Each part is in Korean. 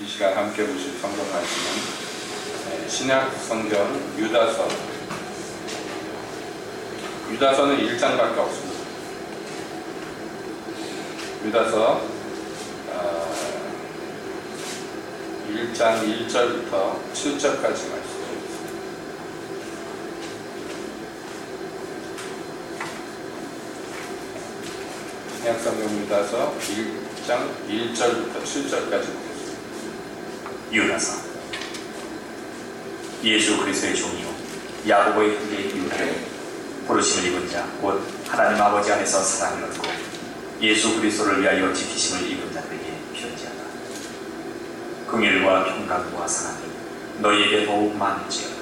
이 시간 함께 보실 성경 말씀은 신약 성경 유다서는 1장밖에 없습니다. 유다서 1장 1절부터 7절까지 말씀드리겠습니다. 신약 성경 유다서 1장 1절부터 7절까지 보겠습니다. 유다서. 예수 그리스도의 종이요 야고보의 형제인 유다를 부르심을 입은 자 곧 하나님 아버지 안에서 사랑을 얻고 예수 그리스도를 위하여 지키심을 입은 자들에게 편지하다. 긍휼과 평강과 사랑이 너희에게 더욱 많을지어다.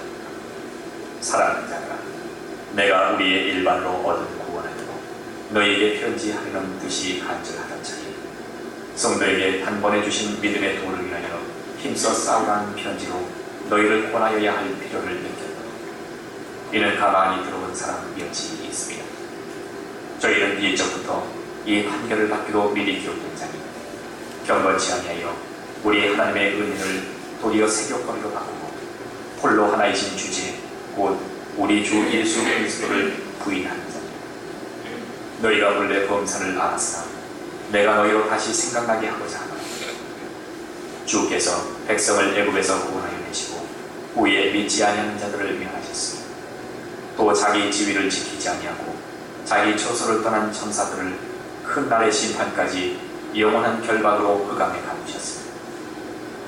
사랑하는 자들아, 내가 우리의 일반으로 얻은 구원을 너희에게 편지하려는 뜻이 간절하던 자니 성도에게 단번에 주신 믿음의 도를 위하여 힘써 싸우라는 편지로 너희를 권하여야 할 필요를 느꼈다. 이는 가만히 들어온 사람 몇이 있습니다. 저희는 일적부터 이 판결을 받기로 미리 기록된 자니 경건치 아니하여 우리 하나님의 은혜를 도리어 세교거리로 바꾸고 홀로 하나이신 주제 곧 우리 주 예수 그리스도를 부인하는 자니 너희가 원래 범사를 알았으나 내가 너희로 다시 생각나게 하고자 하노라. 주께서 백성을 애굽에서 구원하여 내시고 후에 믿지 아니하는 자들을 멸하셨으니 또 자기 지위를 지키지 아니하고 자기 처소를 떠난 천사들을 큰 날의 심판까지 영원한 결박으로 흑암에 가두셨습니다.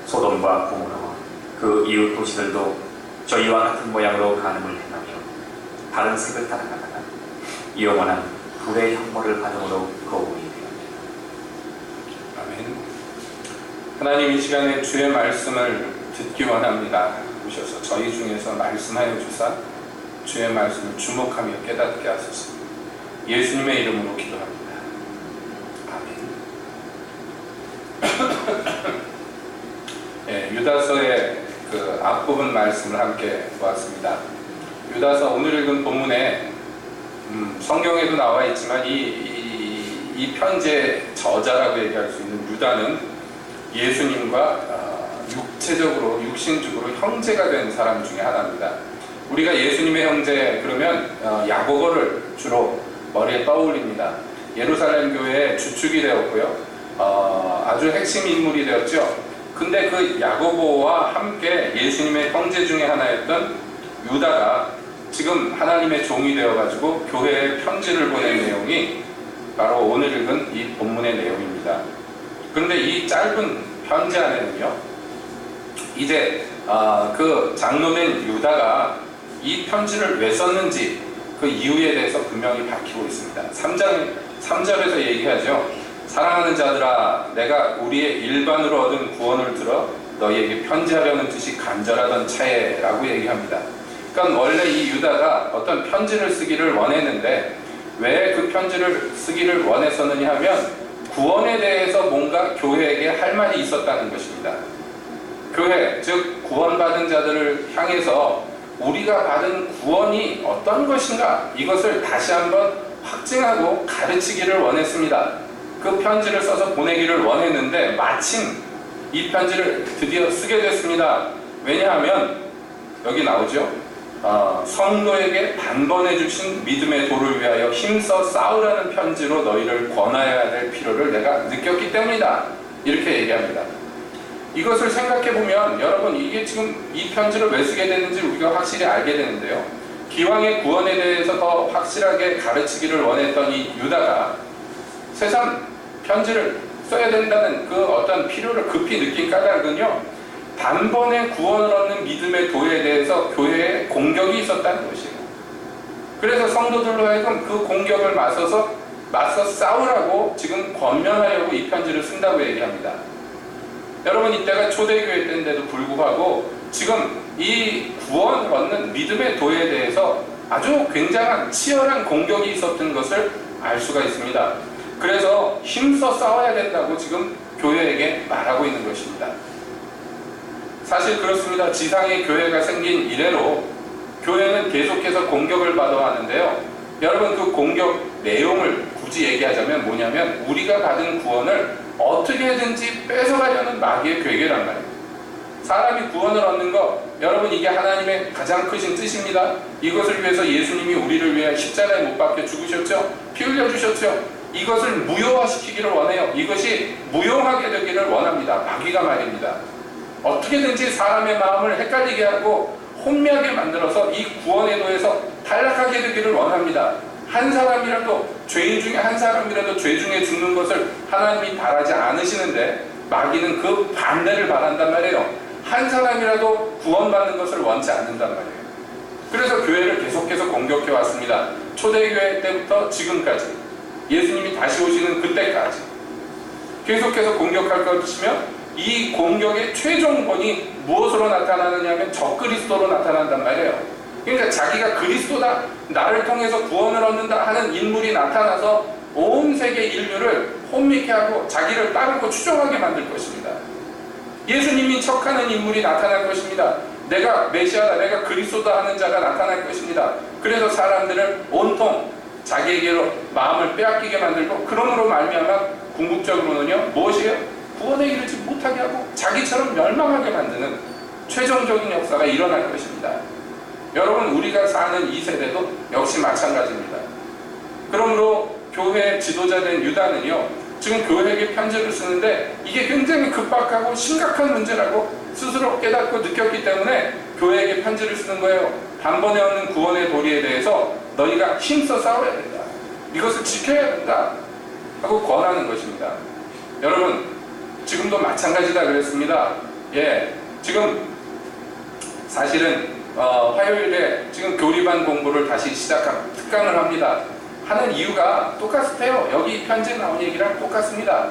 소돔과 고모라와 그 이웃 도시들도 저희와 같은 모양으로 간음을 행하며 다른 색을 따라가다가 영원한 불의 형벌을 받음으로 거울이 되었습니다. 아멘. 하나님, 이 시간에 주의 말씀을 듣기 원합니다. 오셔서 저희 중에서 말씀하여 주사 주의 말씀을 주목하며 깨닫게 하소서. 예수님의 이름으로 기도합니다. 아멘. 네, 유다서의 그 앞부분 말씀을 함께 보았습니다. 유다서 오늘 읽은 본문에 성경에도 나와 있지만 이 편지의 저자라고 얘기할 수 있는 유다는 예수님과 육체적으로 육신적으로 형제가 된 사람 중에 하나입니다. 우리가 예수님의 형제 그러면 야고보를 주로 머리에 떠올립니다. 예루살렘 교회의 주축이 되었고요. 아주 핵심 인물이 되었죠. 근데 그 야고보와 함께 예수님의 형제 중에 하나였던 유다가 지금 하나님의 종이 되어가지고 교회에 편지를 보낸 내용이 바로 오늘 읽은 이 본문의 내용입니다. 그런데 이 짧은 편지 안에는요, 이제 그 장로된 유다가 이 편지를 왜 썼는지 그 이유에 대해서 분명히 밝히고 있습니다. 3절에서 얘기하죠. 사랑하는 자들아, 내가 우리의 일반으로 얻은 구원을 들어 너희에게 편지하려는 뜻이 간절하던 차에 라고 얘기합니다. 그러니까 원래 이 유다가 어떤 편지를 쓰기를 원했는데 왜 그 편지를 쓰기를 원했었느냐 하면 구원에 대해서 뭔가 교회에게 할 말이 있었다는 것입니다. 교회, 즉 구원받은 자들을 향해서 우리가 받은 구원이 어떤 것인가, 이것을 다시 한번 확증하고 가르치기를 원했습니다. 그 편지를 써서 보내기를 원했는데 마침 이 편지를 드디어 쓰게 됐습니다. 왜냐하면 여기 나오죠. 성도에게 단번에 주신 믿음의 도를 위하여 힘써 싸우라는 편지로 너희를 권하여야 될 필요를 내가 느꼈기 때문이다. 이렇게 얘기합니다. 이것을 생각해보면 여러분, 이게 지금 이 편지를 왜 쓰게 됐는지 우리가 확실히 알게 되는데요. 기왕의 구원에 대해서 더 확실하게 가르치기를 원했던 이 유다가 세상 편지를 써야 된다는 그 어떤 필요를 급히 느낀 까닭은요, 단번에 구원을 얻는 믿음의 도에 대해서 교회에 공격이 있었다는 것이에요. 그래서 성도들로 하여금 그 공격을 맞서 싸우라고 지금 권면하려고 이 편지를 쓴다고 얘기합니다. 여러분, 이때가 초대교회 때인데도 불구하고 지금 이 구원 얻는 믿음의 도에 대해서 아주 굉장한 치열한 공격이 있었던 것을 알 수가 있습니다. 그래서 힘써 싸워야 된다고 지금 교회에게 말하고 있는 것입니다. 사실 그렇습니다. 지상의 교회가 생긴 이래로 교회는 계속해서 공격을 받아야 하는데요. 여러분, 그 공격 내용을 굳이 얘기하자면 뭐냐면 우리가 받은 구원을 어떻게든지 뺏어가려는 마귀의 괴계란 말이에요. 사람이 구원을 얻는 것, 여러분 이게 하나님의 가장 크신 뜻입니다. 이것을 위해서 예수님이 우리를 위해 십자가에 못 박혀 죽으셨죠. 피 흘려주셨죠. 이것을 무효화시키기를 원해요. 이것이 무효하게 되기를 원합니다. 마귀가 말입니다. 어떻게든지 사람의 마음을 헷갈리게 하고 혼미하게 만들어서 이 구원의 도에서 탈락하게 되기를 원합니다. 한 사람이라도, 죄인 중에 한 사람이라도 죄 중에 죽는 것을 하나님이 바라지 않으시는데 마귀는 그 반대를 바란단 말이에요. 한 사람이라도 구원받는 것을 원치 않는단 말이에요. 그래서 교회를 계속해서 공격해 왔습니다. 초대교회 때부터 지금까지, 예수님이 다시 오시는 그때까지 계속해서 공격할 것이며, 이 공격의 최종본이 무엇으로 나타나느냐면 적그리스도로 나타난단 말이에요. 그러니까 자기가 그리스도다, 나를 통해서 구원을 얻는다 하는 인물이 나타나서 온 세계 인류를 혼미케 하고 자기를 따르고 추종하게 만들 것입니다. 예수님이 척하는 인물이 나타날 것입니다. 내가 메시아다, 내가 그리스도다 하는 자가 나타날 것입니다. 그래서 사람들을 온통 자기에게로 마음을 빼앗기게 만들고, 그러므로 말미암아 궁극적으로는요, 무엇이에요? 구원에 이르지 못하게 하고 자기처럼 멸망하게 만드는 최종적인 역사가 일어날 것입니다. 여러분, 우리가 사는 이 세대도 역시 마찬가지입니다. 그러므로 교회 지도자된 유다는요, 지금 교회에게 편지를 쓰는데 이게 굉장히 급박하고 심각한 문제라고 스스로 깨닫고 느꼈기 때문에 교회에게 편지를 쓰는 거예요. 단번에 얻는 구원의 도리에 대해서 너희가 힘써 싸워야 된다. 이것을 지켜야 된다 하고 권하는 것입니다. 여러분, 지금도 마찬가지다 그랬습니다. 예, 지금 사실은 화요일에 지금 교리반 공부를 다시 특강을 합니다. 하는 이유가 똑같아요. 여기 편지에 나온 얘기랑 똑같습니다.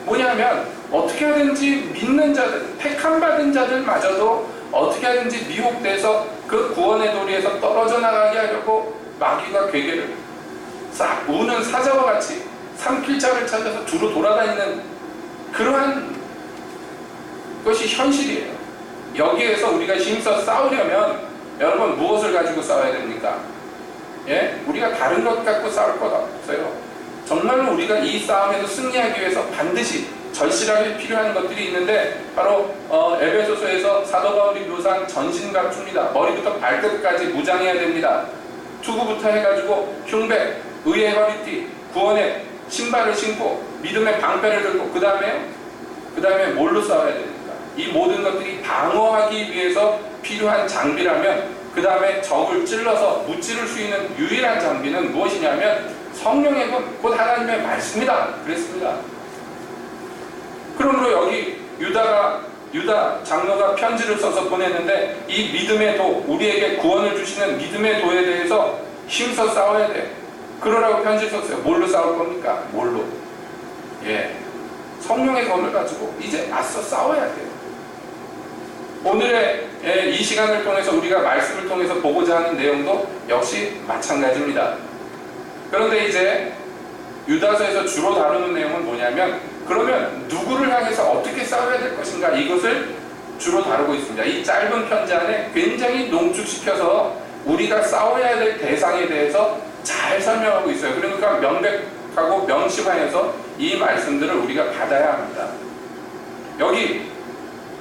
뭐냐면 어떻게 하든지 믿는 자들, 택함받은 자들마저도 어떻게 하든지 미혹돼서 그 구원의 도리에서 떨어져 나가게 하려고 마귀가 괴계를 싹 우는 사자와 같이 산길자를 찾아서 두루 돌아다니는 그러한 것이 현실이에요. 여기에서 우리가 힘써 싸우려면 여러분 무엇을 가지고 싸워야 됩니까? 예? 우리가 다른 것 갖고 싸울 것 없어요. 정말로 우리가 이 싸움에서 승리하기 위해서 반드시 절실하게 필요한 것들이 있는데, 바로 에베소서에서 사도 바울이 묘사한 전신 갖춥니다. 머리부터 발끝까지 무장해야 됩니다. 투구부터 해가지고 흉배, 의의 허리띠, 구원의 신발을 신고 믿음의 방패를 들고, 그 다음에 뭘로 싸워야 됩니까? 이 모든 것들이 방어하기 위해서 필요한 장비라면, 그 다음에 적을 찔러서 무찌를 수 있는 유일한 장비는 무엇이냐면 성령의 것, 곧 하나님의 말씀이다 그랬습니다. 그러므로 여기 유다 장로가 편지를 써서 보냈는데, 이 믿음의 도, 우리에게 구원을 주시는 믿음의 도에 대해서 힘써 싸워야 돼. 그러라고 편지 썼어요. 뭘로 싸울 겁니까? 뭘로? 예, 성령의 검을 가지고 이제 맞서 싸워야 돼요. 오늘의 이 시간을 통해서 우리가 말씀을 통해서 보고자 하는 내용도 역시 마찬가지입니다. 그런데 이제 유다서에서 주로 다루는 내용은 뭐냐면, 그러면 누구를 향해서 어떻게 싸워야 될 것인가, 이것을 주로 다루고 있습니다. 이 짧은 편지 안에 굉장히 농축시켜서 우리가 싸워야 될 대상에 대해서 잘 설명하고 있어요. 그러니까 명백하고 명심하여서 이 말씀들을 우리가 받아야 합니다. 여기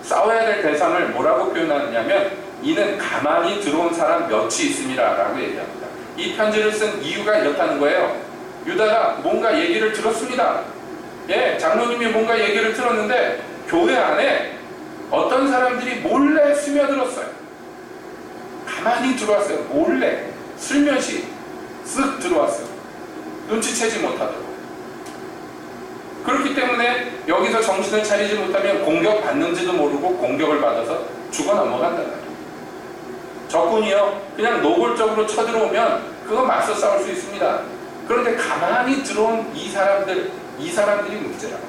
싸워야 될 대상을 뭐라고 표현하느냐면, 이는 가만히 들어온 사람 몇이 있음이라 라고 얘기합니다. 이 편지를 쓴 이유가 이렇다는 거예요. 유다가 뭔가 얘기를 들었습니다. 예, 장로님이 뭔가 얘기를 들었는데 교회 안에 어떤 사람들이 몰래 스며들었어요. 가만히 들어왔어요. 몰래, 슬며시 쓱 들어왔어요. 눈치채지 못하도록. 그렇기 때문에 여기서 정신을 차리지 못하면 공격받는지도 모르고 공격을 받아서 죽어 넘어간다는 거예요. 적군이요, 그냥 노골적으로 쳐들어오면 그거 맞서 싸울 수 있습니다. 그런데 가만히 들어온 이 사람들이 문제라고.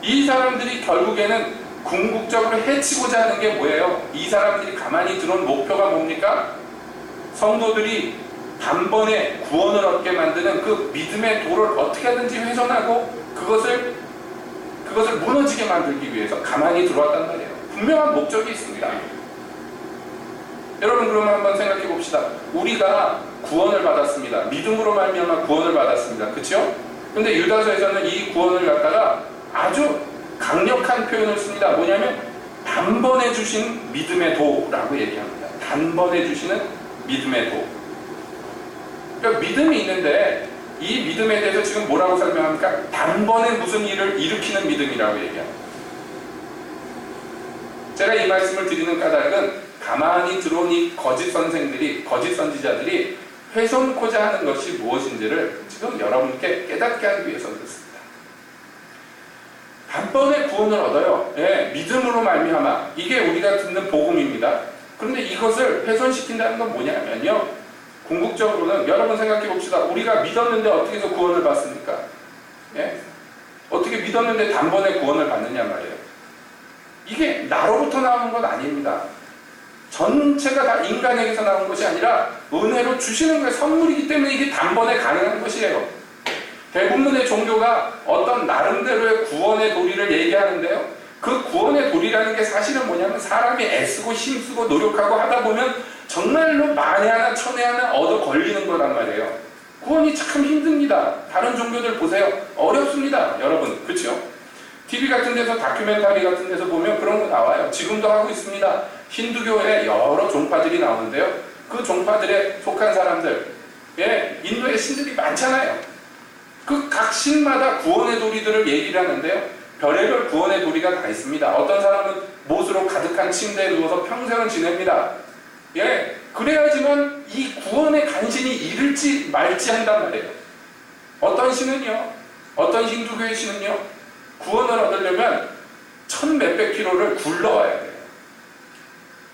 이 사람들이 결국에는 궁극적으로 해치고자 하는 게 뭐예요? 이 사람들이 가만히 들어온 목표가 뭡니까? 성도들이 단번에 구원을 얻게 만드는 그 믿음의 도를 어떻게 하든지 훼손하고 그것을 무너지게 만들기 위해서 가만히 들어왔단 말이에요. 분명한 목적이 있습니다. 여러분 그러면 한번 생각해 봅시다. 우리가 구원을 받았습니다. 믿음으로 말미암아 구원을 받았습니다. 그렇죠? 근데 유다서에서는 이 구원을 갖다가 아주 강력한 표현을 씁니다. 뭐냐면 단번에 주신 믿음의 도라고 얘기합니다. 단번에 주시는 믿음의 도. 그러니까 믿음이 있는데 이 믿음에 대해서 지금 뭐라고 설명합니까? 단번에 무슨 일을 일으키는 믿음이라고 얘기합니다. 제가 이 말씀을 드리는 까닭은 가만히 들어온 이 거짓 선생들이, 거짓 선지자들이 훼손코자 하는 것이 무엇인지를 지금 여러분께 깨닫게 하기 위해서 그렇습니다. 단번에 구원을 얻어요. 예, 믿음으로 말미암아. 이게 우리가 듣는 복음입니다. 그런데 이것을 훼손시킨다는 건 뭐냐면요, 궁극적으로는 여러분 생각해 봅시다. 우리가 믿었는데 어떻게 해서 구원을 받습니까? 예? 어떻게 믿었는데 단번에 구원을 받느냐 말이에요. 이게 나로부터 나오는 건 아닙니다. 전체가 다 인간에게서 나온 것이 아니라 은혜로 주시는 거예요. 선물이기 때문에 이게 단번에 가능한 것이에요. 대부분의 종교가 어떤 나름대로의 구원의 도리를 얘기하는데요, 그 구원의 도리라는 게 사실은 뭐냐면 사람이 애쓰고 힘쓰고 노력하고 하다 보면 정말로 만에 하나 천에 하나 얻어 걸리는 거란 말이에요. 구원이 참 힘듭니다. 다른 종교들 보세요. 어렵습니다. 여러분. 그렇죠? TV 같은 데서 다큐멘터리 같은 데서 보면 그런 거 나와요. 지금도 하고 있습니다. 힌두교의 여러 종파들이 나오는데요, 그 종파들에 속한 사람들, 예, 인도의 신들이 많잖아요. 그 각 신마다 구원의 도리들을 얘기를 하는데요, 별의별 구원의 도리가 다 있습니다. 어떤 사람은 못으로 가득한 침대에 누워서 평생을 지냅니다. 예, 그래야지만 이 구원의 간신이 이를지 말지 한단 말이에요. 어떤 신은요, 어떤 힌두교의 신은요, 구원을 얻으려면 1000몇백 킬로를 굴러와야 돼요.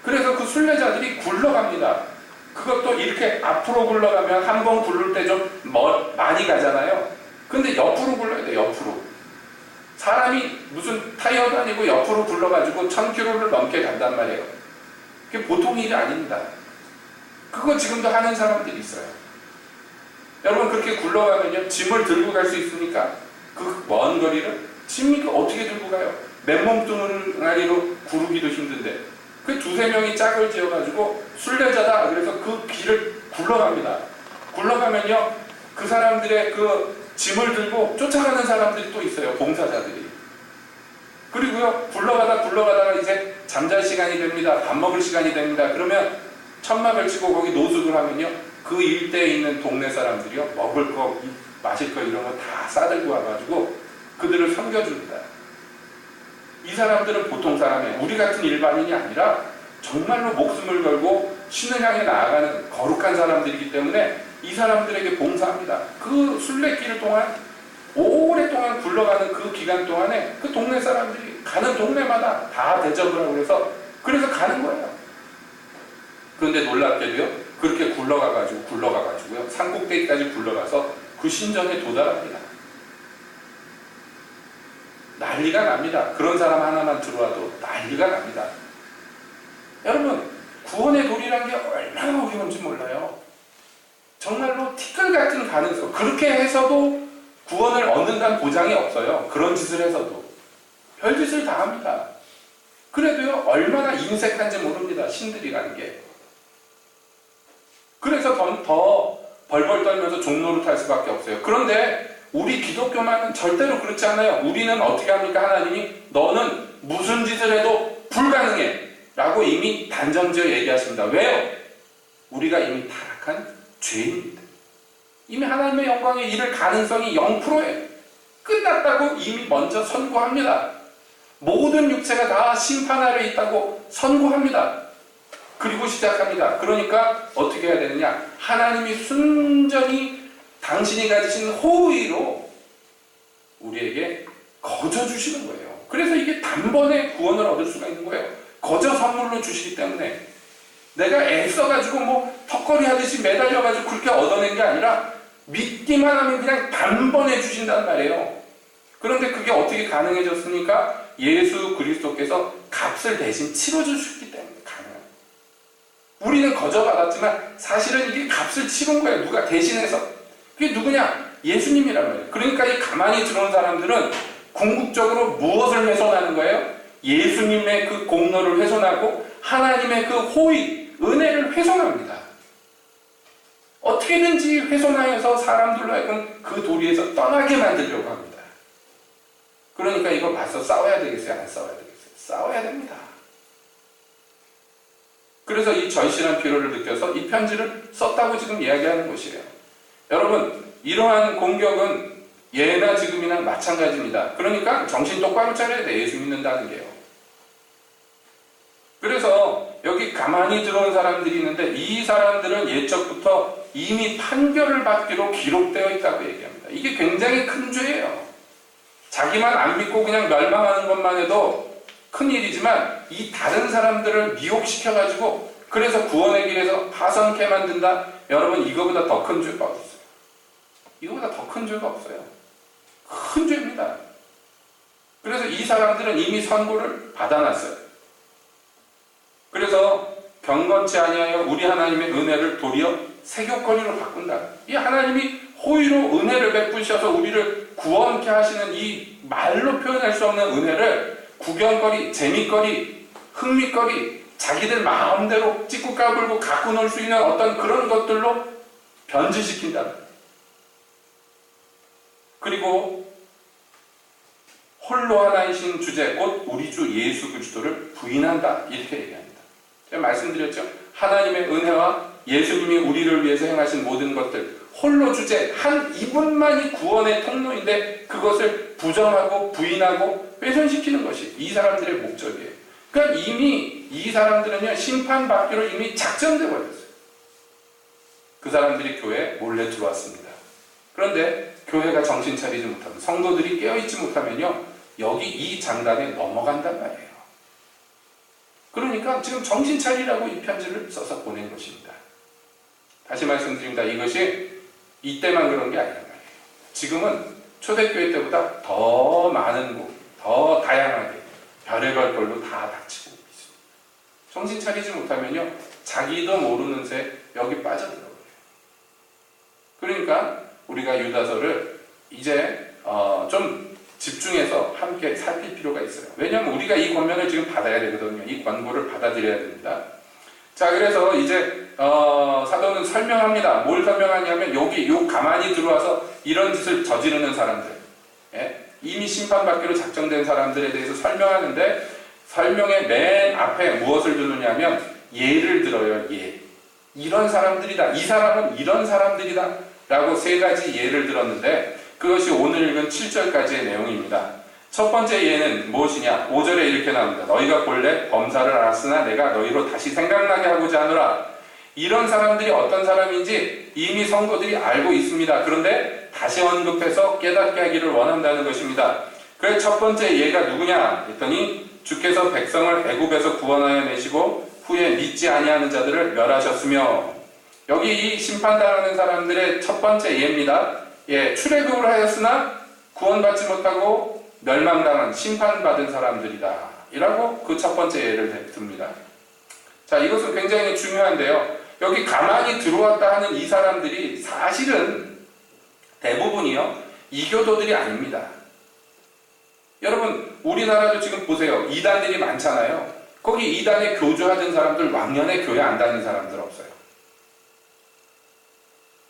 그래서 그 순례자들이 굴러갑니다. 그것도 이렇게 앞으로 굴러가면 한 번 굴를 때 좀 많이 가잖아요. 근데 옆으로 굴러야 돼요. 옆으로. 사람이 무슨 타이어도 아니고 옆으로 굴러가지고 1000km를 넘게 간단 말이에요. 그게 보통 일이 아닙니다. 그거 지금도 하는 사람들이 있어요. 여러분 그렇게 굴러가면요, 짐을 들고 갈 수 있습니까? 그 먼 거리를? 짐이 어떻게 들고 가요? 맨몸 뚱아리로 구르기도 힘든데. 그 두세 명이 짝을 지어가지고 순례자다 그래서 그 길을 굴러갑니다. 굴러가면요, 그 사람들의 그 짐을 들고 쫓아가는 사람들이 또 있어요. 봉사자들이. 그리고요, 굴러가다가 이제 잠잘 시간이 됩니다. 밥 먹을 시간이 됩니다. 그러면 천막을 치고 거기 노숙을 하면요, 그 일대에 있는 동네 사람들이요, 먹을 거, 마실 거 이런 거 다 싸들고 와가지고 그들을 섬겨줍니다. 이 사람들은 보통 사람이에요. 우리 같은 일반인이 아니라 정말로 목숨을 걸고 신을 향해 나아가는 거룩한 사람들이기 때문에 이 사람들에게 봉사합니다. 그 순례길 동안 오랫동안 굴러가는 그 기간 동안에 그 동네 사람들이 가는 동네마다 다 대접을 하고 그래서 가는 거예요. 그런데 놀랍게도요, 그렇게 굴러가가지고요, 산꼭대기까지 굴러가서 그 신전에 도달합니다. 난리가 납니다. 그런 사람 하나만 들어와도 난리가 납니다. 여러분, 구원의 도리란 게 얼마나 어려운지 몰라요. 정말로 티끌 같은 가능성. 그렇게 해서도 구원을 얻는다는 보장이 없어요. 그런 짓을 해서도. 별짓을 다 합니다. 그래도요, 얼마나 인색한지 모릅니다. 신들이라는 게. 그래서 더 벌벌 떨면서 종로를 탈 수밖에 없어요. 그런데 우리 기독교만은 절대로 그렇지 않아요. 우리는 어떻게 합니까? 하나님이 너는 무슨 짓을 해도 불가능해 라고 이미 단정지어 얘기하십니다. 왜요? 우리가 이미 타락한 죄인입니다. 이미 하나님의 영광에 이를 가능성이 0%예요. 끝났다고 이미 먼저 선고합니다. 모든 육체가 다 심판 아래 있다고 선고합니다. 그리고 시작합니다. 그러니까 어떻게 해야 되느냐? 하나님이 순전히 당신이 가지신 호의로 우리에게 거저 주시는 거예요. 그래서 이게 단번에 구원을 얻을 수가 있는 거예요. 거저 선물로 주시기 때문에. 내가 애써가지고 뭐 턱걸이 하듯이 매달려가지고 그렇게 얻어낸 게 아니라 믿기만 하면 그냥 단번에 주신단 말이에요. 그런데 그게 어떻게 가능해졌습니까? 예수 그리스도께서 값을 대신 치러주셨기 때문에 가능해요. 우리는 거저 받았지만 사실은 이게 값을 치른 거예요. 누가 대신해서. 그게 누구냐? 예수님이란 말이에요. 그러니까 이 가만히 들어온 사람들은 궁극적으로 무엇을 훼손하는 거예요? 예수님의 그 공로를 훼손하고 하나님의 그 호의, 은혜를 훼손합니다. 어떻게든지 훼손하여서 사람들로 하여금 그 도리에서 떠나게 만들려고 합니다. 그러니까 이거 맞서 싸워야 되겠어요? 안 싸워야 되겠어요? 싸워야 됩니다. 그래서 이 절실한 필요를 느껴서 이 편지를 썼다고 지금 이야기하는 것이에요. 여러분, 이러한 공격은 예나 지금이나 마찬가지입니다. 그러니까 정신 똑바로 차려야 돼. 예수 믿는다는 게요. 그래서 여기 가만히 들어온 사람들이 있는데 이 사람들은 예적부터 이미 판결을 받기로 기록되어 있다고 얘기합니다. 이게 굉장히 큰 죄예요. 자기만 안 믿고 그냥 멸망하는 것만 해도 큰일이지만 이 다른 사람들을 미혹시켜가지고 그래서 구원의 길에서 파선케 만든다? 여러분, 이거보다 더 큰 죄가 없어요. 이거보다 더 큰 죄가 없어요. 큰 죄입니다. 그래서 이 사람들은 이미 선고를 받아놨어요. 그래서 경건치 아니하여 우리 하나님의 은혜를 도리어 세교거리로 바꾼다. 이 하나님이 호의로 은혜를 베푸셔서 우리를 구원케 하시는 이 말로 표현할 수 없는 은혜를 구경거리, 재미거리, 흥미거리, 자기들 마음대로 찍고 까불고 갖고 놀 수 있는 어떤 그런 것들로 변질시킨다. 그리고 홀로 하나이신 주제, 곧 우리 주 예수 그리스도를 부인한다. 이렇게 얘기합니다. 제가 말씀드렸죠. 하나님의 은혜와 예수님이 우리를 위해서 행하신 모든 것들, 홀로 주제, 한 이분만이 구원의 통로인데 그것을 부정하고 부인하고 훼손시키는 것이 이 사람들의 목적이에요. 그러니까 이미 이 사람들은요, 심판받기로 이미 작정돼 버렸어요. 그 사람들이 교회에 몰래 들어왔습니다. 그런데 교회가 정신 차리지 못하면, 성도들이 깨어있지 못하면요, 여기 이 장단에 넘어간단 말이에요. 그러니까 지금 정신 차리라고 이 편지를 써서 보낸 것입니다. 다시 말씀드립니다. 이것이 이때만 그런 게 아니란 말이에요. 지금은 초대교회 때보다 더 많은 곳, 더 다양하게 별의별 걸로 다 닥치고 있습니다. 정신 차리지 못하면요, 자기도 모르는 새 여기 빠져들어버려요. 그러니까 우리가 유다서를 이제 좀 집중해서 함께 살필 필요가 있어요. 왜냐하면 우리가 이 권면을 지금 받아야 되거든요. 이 권고를 받아들여야 됩니다. 자, 그래서 이제 사도는 설명합니다. 뭘 설명하냐면 여기 요 가만히 들어와서 이런 짓을 저지르는 사람들, 예? 이미 심판받기로 작정된 사람들에 대해서 설명하는데, 설명의 맨 앞에 무엇을 두느냐면 예를 들어요. 예. 이런 사람들이다. 이 사람은 이런 사람들이다. 라고 세 가지 예를 들었는데, 그것이 오늘 읽은 7절까지의 내용입니다. 첫 번째 예는 무엇이냐? 5절에 이렇게 나옵니다. 너희가 본래 범사를 알았으나 내가 너희로 다시 생각나게 하고자 하노라. 이런 사람들이 어떤 사람인지 이미 성도들이 알고 있습니다. 그런데 다시 언급해서 깨닫게 하기를 원한다는 것입니다. 그래서 첫 번째 예가 누구냐 했더니, 주께서 백성을 애굽에서 구원하여 내시고 후에 믿지 아니하는 자들을 멸하셨으며, 여기 이 심판당하는 사람들의 첫 번째 예입니다. 예, 출애굽을 하였으나 구원받지 못하고 멸망당한, 심판받은 사람들이다. 이라고 그 첫 번째 예를 듭니다. 자, 이것은 굉장히 중요한데요. 여기 가만히 들어왔다 하는 이 사람들이 사실은 대부분이요, 이교도들이 아닙니다. 여러분, 우리나라도 지금 보세요. 이단들이 많잖아요. 거기 이단에 교주하던 사람들, 왕년에 교회 안 다니는 사람들 없어요.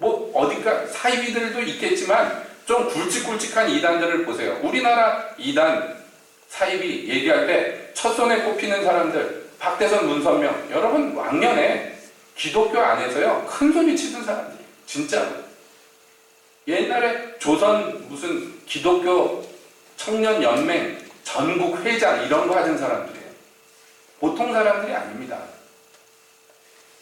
뭐 어디가 사이비들도 있겠지만 좀 굵직굵직한 이단들을 보세요. 우리나라 이단 사이비 얘기할 때 첫손에 꼽히는 사람들, 박대선, 문선명, 여러분 왕년에 기독교 안에서요 큰 소리 치던 사람들이에요. 진짜로. 옛날에 조선 무슨 기독교 청년연맹 전국 회장 이런 거 하던 사람들이에요. 보통 사람들이 아닙니다.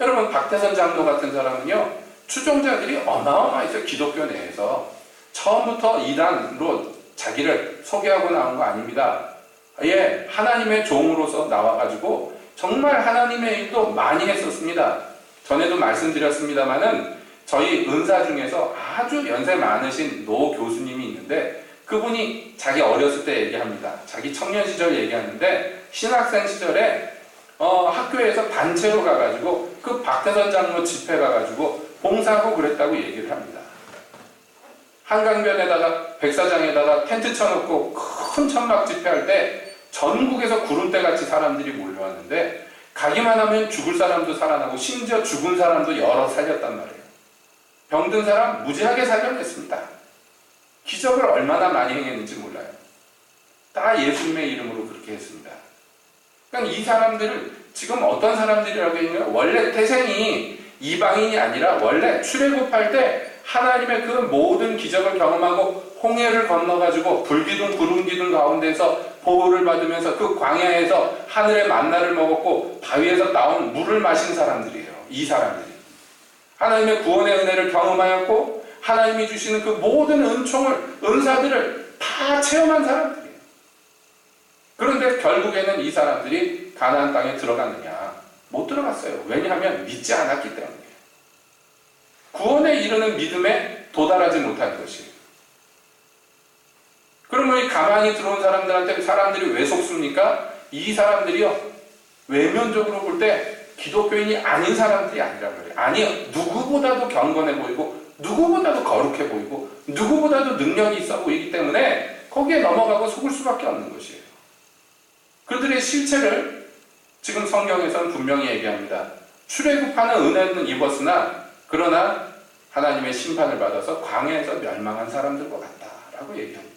여러분, 박대선 장로 같은 사람은요, 추종자들이 어마어마했어요. 기독교 내에서 처음부터 이단으로 자기를 소개하고 나온 거 아닙니다. 예, 하나님의 종으로서 나와가지고 정말 하나님의 일도 많이 했었습니다. 전에도 말씀드렸습니다마는 저희 은사 중에서 아주 연세 많으신 노 교수님이 있는데, 그분이 자기 어렸을 때 얘기합니다. 자기 청년 시절 얘기하는데, 신학생 시절에 학교에서 단체로 가가지고 그 박대선 장로 집회 가가지고 봉사하고 그랬다고 얘기를 합니다. 한강변에다가 백사장에다가 텐트 쳐놓고 큰 천막 집회할 때 전국에서 구름대같이 사람들이 몰려왔는데, 가기만 하면 죽을 사람도 살아나고 심지어 죽은 사람도 여러 살렸단 말이에요. 병든 사람 무지하게 살려냈습니다. 기적을 얼마나 많이 행했는지 몰라요. 다 예수님의 이름으로 그렇게 했습니다. 그러니까 이 사람들은 지금 어떤 사람들이라고 했냐면 원래 태생이 이방인이 아니라 원래 출애굽할 때 하나님의 그 모든 기적을 경험하고 홍해를 건너가지고 불기둥 구름기둥 가운데서 보호를 받으면서 그 광야에서 하늘의 만나를 먹었고 바위에서 나온 물을 마신 사람들이에요. 이 사람들이 하나님의 구원의 은혜를 경험하였고 하나님이 주시는 그 모든 은총을 은사들을 다 체험한 사람들이에요. 그런데 결국에는 이 사람들이 가나안 땅에 들어갔느냐? 못 들어갔어요. 왜냐하면 믿지 않았기 때문이에요. 구원에 이르는 믿음에 도달하지 못한 것이에요. 그러면 이 가만히 들어온 사람들한테 사람들이 왜 속습니까? 이 사람들이요, 외면적으로 볼 때 기독교인이 아닌 사람들이 아니란 말이에요. 아니요, 누구보다도 경건해 보이고 누구보다도 거룩해 보이고 누구보다도 능력이 있어 보이기 때문에 거기에 넘어가고 속을 수밖에 없는 것이에요. 그들의 실체를 지금 성경에서는 분명히 얘기합니다. 출애굽하는 은혜는 입었으나 그러나 하나님의 심판을 받아서 광야에서 멸망한 사람들과 같다라고 얘기합니다.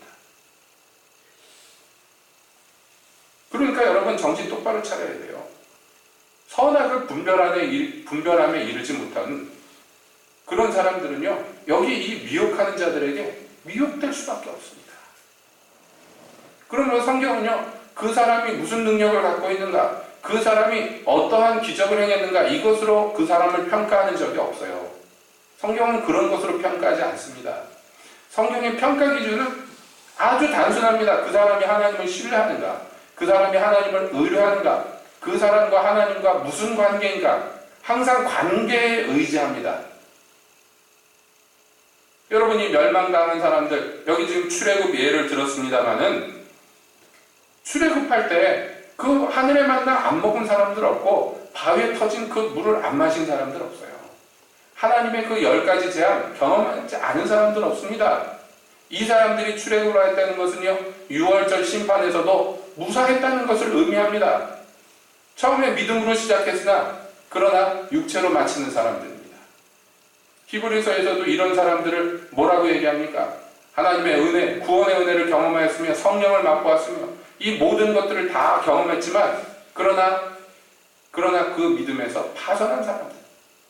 그러니까 여러분 정신 똑바로 차려야 돼요. 선악을 분별함에 이르지 못한 그런 사람들은요, 여기 이 미혹하는 자들에게 미혹될 수밖에 없습니다. 그러면 성경은요, 그 사람이 무슨 능력을 갖고 있는가, 그 사람이 어떠한 기적을 행했는가, 이것으로 그 사람을 평가하는 적이 없어요. 성경은 그런 것으로 평가하지 않습니다. 성경의 평가 기준은 아주 단순합니다. 그 사람이 하나님을 신뢰하는가, 그 사람이 하나님을 의뢰하는가, 그 사람과 하나님과 무슨 관계인가, 항상 관계에 의지합니다. 여러분이 멸망당한 사람들, 여기 지금 출애굽 예를 들었습니다마는 출애굽할 때 그 하늘의 만나 안 먹은 사람들 없고 바위에 터진 그 물을 안 마신 사람들 없어요. 하나님의 그 10가지 재앙 경험하지 않은 사람들 없습니다. 이 사람들이 출애굽을 했다는 것은요, 6월절 심판에서도 무사했다는 것을 의미합니다. 처음에 믿음으로 시작했으나 그러나 육체로 마치는 사람들입니다. 히브리서에서도 이런 사람들을 뭐라고 얘기합니까? 하나님의 은혜, 구원의 은혜를 경험하였으며 성령을 맛보았으며 이 모든 것들을 다 경험했지만 그러나 그 믿음에서 파선한 사람들,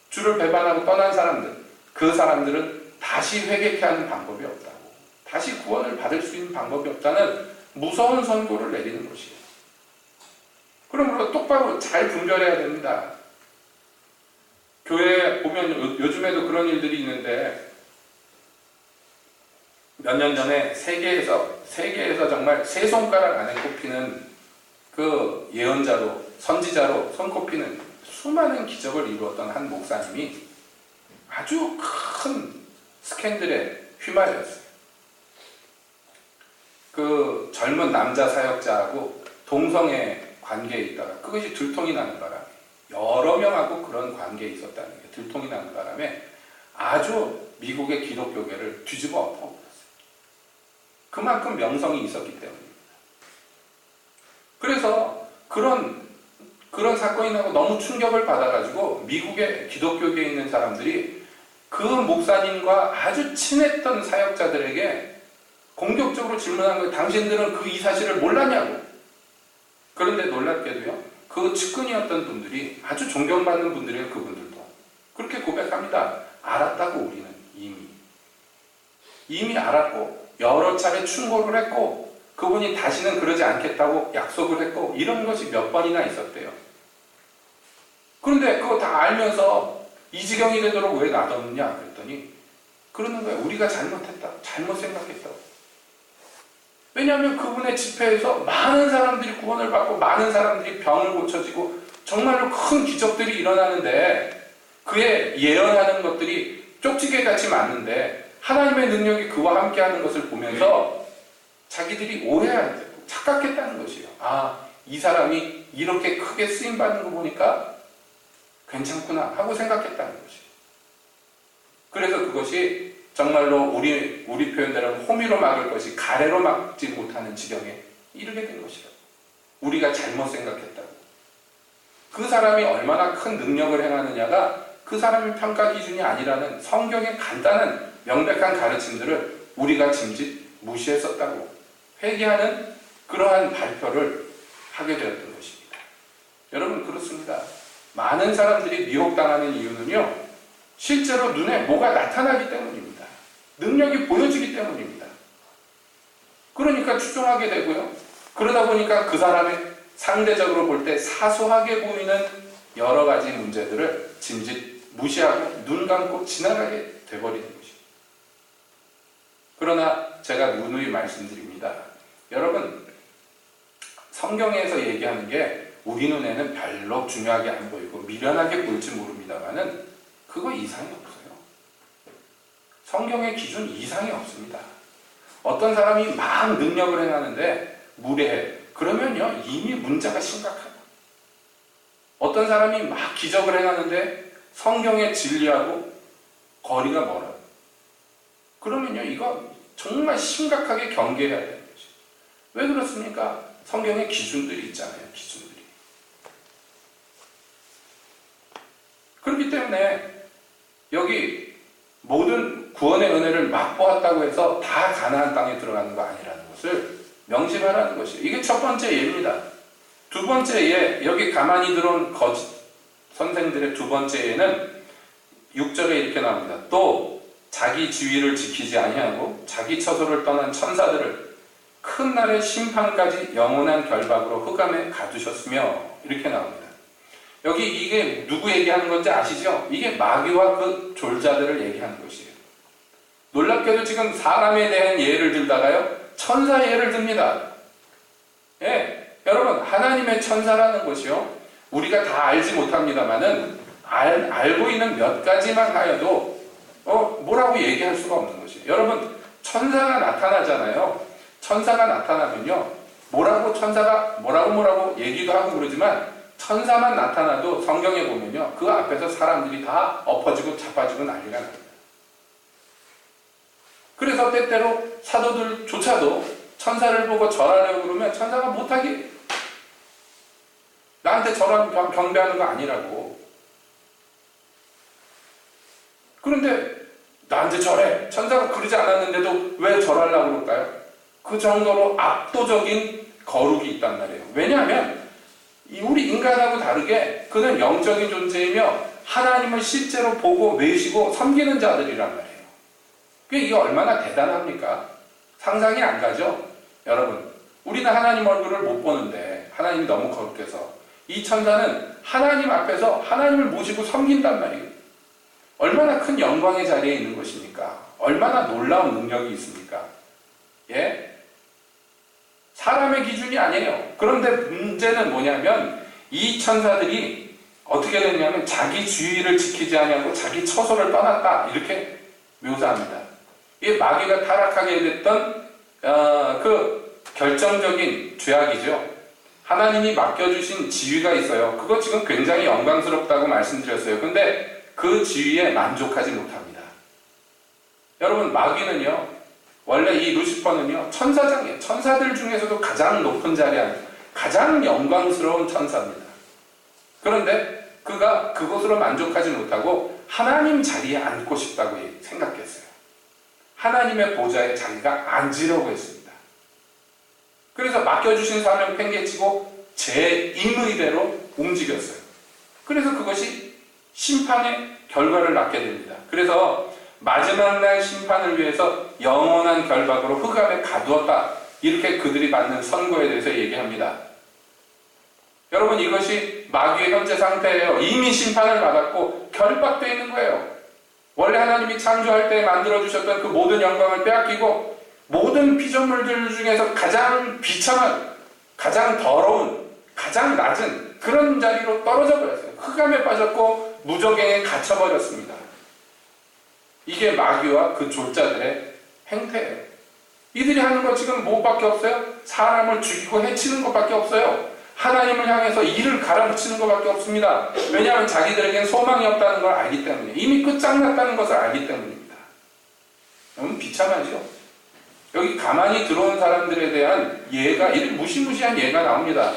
주를 배반하고 떠난 사람들, 그 사람들은 다시 회개케 하는 방법이 없다고, 다시 구원을 받을 수 있는 방법이 없다는 무서운 선고를 내리는 것이에요. 그러므로 똑바로 잘 분별해야 됩니다. 교회에 보면 요즘에도 그런 일들이 있는데, 몇 년 전에 세계에서 정말 세 손가락 안에 꼽히는 그 예언자로, 선지자로 손꼽히는 수많은 기적을 이루었던 한 목사님이 아주 큰 스캔들에 휘말렸어요. 그 젊은 남자 사역자하고 동성애 관계에 있다가 그것이 들통이 나는 바람에, 여러 명하고 그런 관계에 있었다는 게 들통이 나는 바람에 아주 미국의 기독교계를 뒤집어 엎어버렸어요. 그만큼 명성이 있었기 때문입니다. 그래서 그런 사건이 나고 너무 충격을 받아가지고 미국의 기독교계에 있는 사람들이 그 목사님과 아주 친했던 사역자들에게 공격적으로 질문한 거예요. 당신들은 그 이 사실을 몰랐냐고. 그런데 놀랍게도요, 그 측근이었던 분들이, 아주 존경받는 분들이에요. 그분들도 그렇게 고백합니다. 알았다고. 우리는 이미 알았고 여러 차례 충고를 했고 그분이 다시는 그러지 않겠다고 약속을 했고 이런 것이 몇 번이나 있었대요. 그런데 그거 다 알면서 이 지경이 되도록 왜 놔뒀느냐 그랬더니 그러는 거예요. 우리가 잘못했다, 잘못 생각했다고. 왜냐하면 그분의 집회에서 많은 사람들이 구원을 받고 많은 사람들이 병을 고쳐지고 정말로 큰 기적들이 일어나는데 그의 예언하는 것들이 쪽지게같이 맞는데 하나님의 능력이 그와 함께하는 것을 보면서 자기들이 오해하는, 착각했다는 것이에요. 아, 이 사람이 이렇게 크게 쓰임받는 거 보니까 괜찮구나 하고 생각했다는 것이에요. 그래서 그것이 정말로 우리 표현대로 호미로 막을 것이 가래로 막지 못하는 지경에 이르게 된 것이라고. 우리가 잘못 생각했다고. 그 사람이 얼마나 큰 능력을 행하느냐가 그 사람의 평가 기준이 아니라는 성경의 간단한 명백한 가르침들을 우리가 짐짓 무시했었다고 회개하는 그러한 발표를 하게 되었던 것입니다. 여러분, 그렇습니다. 많은 사람들이 미혹당하는 이유는요, 실제로 눈에 뭐가 나타나기 때문입니다. 능력이 보여지기 때문입니다. 그러니까 추종하게 되고요. 그러다 보니까 그 사람의 상대적으로 볼 때 사소하게 보이는 여러 가지 문제들을 짐짓 무시하고 눈 감고 지나가게 돼버리는 것입니다. 그러나 제가 누누이 말씀드립니다. 여러분, 성경에서 얘기하는 게 우리 눈에는 별로 중요하게 안 보이고 미련하게 보일지 모릅니다만은 그거 이상이 없어요. 성경의 기준 이상이 없습니다. 어떤 사람이 막 능력을 행하는데 무례해. 그러면요, 이미 문제가 심각하다. 어떤 사람이 막 기적을 행하는데 성경의 진리하고 거리가 멀어요. 그러면요, 이거 정말 심각하게 경계해야 되는 것이죠. 왜 그렇습니까? 성경에 기준들이 있잖아요. 기준들이. 그렇기 때문에 여기 모든 구원의 은혜를 맛보았다고 해서 다 가나안 땅에 들어가는 거 아니라는 것을 명심하라는 것이에요. 이게 첫 번째 예입니다. 두 번째 예, 여기 가만히 들어온 거짓 선생들의 두 번째 예는 6절에 이렇게 나옵니다. 또 자기 지위를 지키지 아니하고 자기 처소를 떠난 천사들을 큰 날의 심판까지 영원한 결박으로 흑암에 가두셨으며, 이렇게 나옵니다. 여기 이게 누구 얘기하는 건지 아시죠? 이게 마귀와 그 졸자들을 얘기하는 것이에요. 놀랍게도 지금 사람에 대한 예를 들다가요, 천사 예를 듭니다. 예, 여러분, 하나님의 천사라는 것이요, 우리가 다 알지 못합니다만은 알고 있는 몇 가지만 하여도 뭐라고 얘기할 수가 없는 것이에요. 여러분, 천사가 나타나잖아요. 천사가 나타나면요, 천사가 뭐라고 얘기도 하고 그러지만 천사만 나타나도 성경에 보면요, 그 앞에서 사람들이 다 엎어지고 자빠지고 난리가 납니다. 그래서 때때로 사도들조차도 천사를 보고 절하려고 그러면 천사가 못하게, 나한테 절하면 경배하는 거 아니라고. 그런데 나한테 절해. 천사가 그러지 않았는데도 왜 절하려고 그럴까요? 그 정도로 압도적인 거룩이 있단 말이에요. 왜냐하면 우리 인간하고 다르게 그는 영적인 존재이며 하나님을 실제로 보고 매시고 섬기는 자들이란 말이에요. 이게 얼마나 대단합니까? 상상이 안 가죠? 여러분, 우리는 하나님 얼굴을 못 보는데 하나님이 너무 거룩해서 이 천사는 하나님 앞에서 하나님을 모시고 섬긴단 말이에요. 얼마나 큰 영광의 자리에 있는 것입니까? 얼마나 놀라운 능력이 있습니까? 예? 사람의 기준이 아니에요. 그런데 문제는 뭐냐면 이 천사들이 어떻게 됐냐면 자기 주의를 지키지 아니하고 자기 처소를 떠났다, 이렇게 묘사합니다. 이게 마귀가 타락하게 됐던 그 결정적인 죄악이죠. 하나님이 맡겨주신 지위가 있어요. 그거 지금 굉장히 영광스럽다고 말씀드렸어요. 근데 그 지위에 만족하지 못합니다. 여러분, 마귀는요, 원래 이 루시퍼는요, 천사장이에요. 천사들 중에서도 가장 높은 자리에 앉은 가장 영광스러운 천사입니다. 그런데 그가 그것으로 만족하지 못하고 하나님 자리에 앉고 싶다고 생각했어요. 하나님의 보좌에 자기가 앉으려고 했습니다. 그래서 맡겨주신 사명 팽개치고 제 임의대로 움직였어요. 그래서 그것이 심판의 결과를 낳게 됩니다. 그래서 마지막 날 심판을 위해서 영원한 결박으로 흑암에 가두었다, 이렇게 그들이 받는 선고에 대해서 얘기합니다. 여러분, 이것이 마귀의 현재 상태예요. 이미 심판을 받았고 결박되어 있는 거예요. 원래 하나님이 창조할 때 만들어주셨던 그 모든 영광을 빼앗기고 모든 피조물들 중에서 가장 비참한, 가장 더러운, 가장 낮은 그런 자리로 떨어져 버렸어요. 흑암에 빠졌고 무저갱에 갇혀버렸습니다. 이게 마귀와 그 졸자들의 행태예요. 이들이 하는 거 지금 뭐밖에 없어요? 사람을 죽이고 해치는 것밖에 없어요. 하나님을 향해서 이를 갈아붙이는 것밖에 없습니다. 왜냐하면 자기들에겐 소망이 없다는 걸 알기 때문에, 이미 끝장났다는 것을 알기 때문입니다. 너무 비참하죠? 여기 가만히 들어온 사람들에 대한 예가, 이런 무시무시한 예가 나옵니다.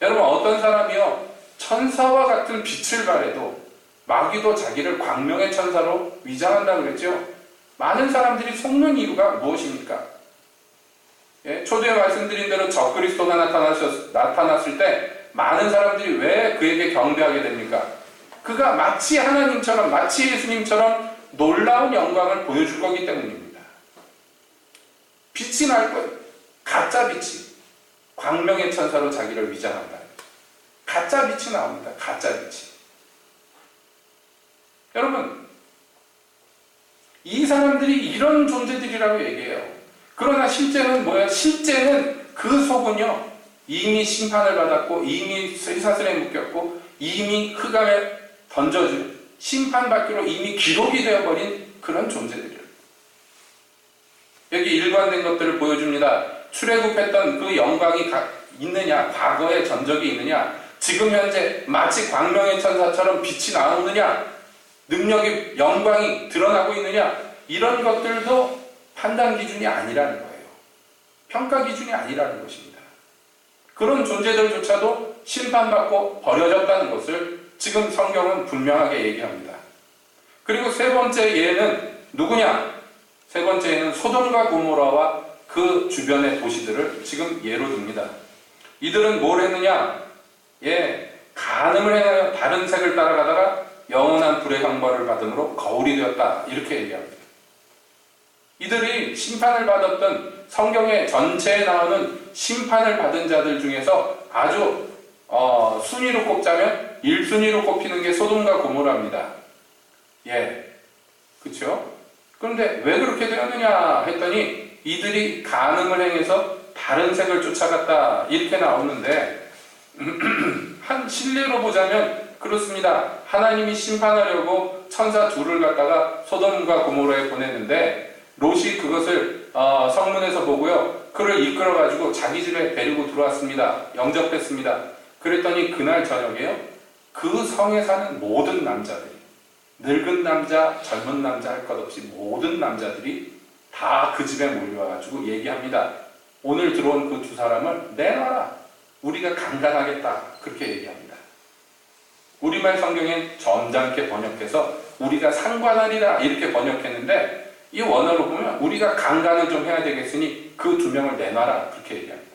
여러분, 어떤 사람이요, 천사와 같은 빛을 발해도 마귀도 자기를 광명의 천사로 위장한다고 그랬죠. 많은 사람들이 속는 이유가 무엇입니까? 예, 초대에 말씀드린 대로 적그리스도가 나타났을 때 많은 사람들이 왜 그에게 경배하게 됩니까? 그가 마치 하나님처럼, 마치 예수님처럼 놀라운 영광을 보여줄 거기 때문입니다. 빛이 날 거예요. 가짜 빛이 광명의 천사로 자기를 위장한다. 가짜 빛이 나옵니다. 가짜 빛이. 여러분, 이 사람들이 이런 존재들이라고 얘기해요. 그러나 실제는 뭐야? 실제는 그 속은요, 이미 심판을 받았고, 이미 쇠사슬에 묶였고, 이미 흑암에 던져진, 심판받기로 이미 기록이 되어버린 그런 존재들이에요. 여기 일관된 것들을 보여줍니다. 출애굽했던 그 영광이 있느냐, 과거의 전적이 있느냐, 지금 현재 마치 광명의 천사처럼 빛이 나오느냐, 능력이, 영광이 드러나고 있느냐, 이런 것들도 판단 기준이 아니라는 거예요. 평가 기준이 아니라는 것입니다. 그런 존재들조차도 심판받고 버려졌다는 것을 지금 성경은 분명하게 얘기합니다. 그리고 세 번째 예는 누구냐? 세 번째 예는 소돔과 고모라와 그 주변의 도시들을 지금 예로 듭니다. 이들은 뭘 했느냐? 간음을 행하여 다른 색을 따라가다가 영원한 불의 형벌을 받음으로 거울이 되었다. 이렇게 얘기합니다. 이들이 심판을 받았던 성경의 전체에 나오는 심판을 받은 자들 중에서 아주 순위로 꼽자면 1순위로 꼽히는 게 소돔과 고모라입니다. 그렇죠? 그런데 왜 그렇게 되었느냐 했더니 이들이 간음을 행해서 다른 색을 쫓아갔다 이렇게 나오는데 한 실례로 보자면 그렇습니다. 하나님이 심판하려고 천사 둘을 갖다가 소돔과 고모라에 보냈는데 롯이 그것을 성문에서 보고요. 그를 이끌어가지고 자기 집에 데리고 들어왔습니다. 영접했습니다. 그랬더니 그날 저녁에요. 그 성에 사는 모든 남자들이, 늙은 남자, 젊은 남자 할 것 없이 모든 남자들이 다 그 집에 몰려와가지고 얘기합니다. 오늘 들어온 그 두 사람을 내놔라. 우리가 강간하겠다. 그렇게 얘기합니다. 우리말 성경엔 점잖게 번역해서 우리가 상관하리라 이렇게 번역했는데 이 원어로 보면 우리가 강간을 좀 해야 되겠으니 그 두 명을 내놔라 그렇게 얘기합니다.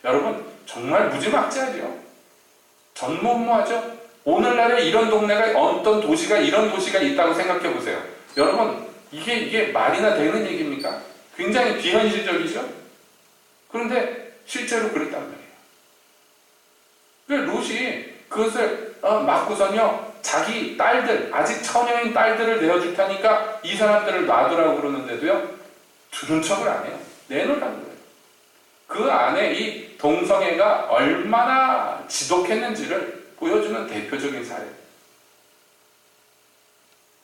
여러분 정말 무지막지하죠. 전무후무하죠. 오늘날에 이런 동네가 어떤 도시가 이런 도시가 있다고 생각해 보세요. 여러분 이게 말이나 되는 얘기입니까? 굉장히 비현실적이죠. 그런데 실제로 그랬단 말이에요. 그러니까 롯이 그것을 맞고선요 자기 딸들, 아직 처녀인 딸들을 내어줄 테니까 이 사람들을 놔두라고 그러는데도요 들은 척을 안 해요. 내놓으라는 거예요. 그 안에 이 동성애가 얼마나 지독했는지를 보여주는 대표적인 사례.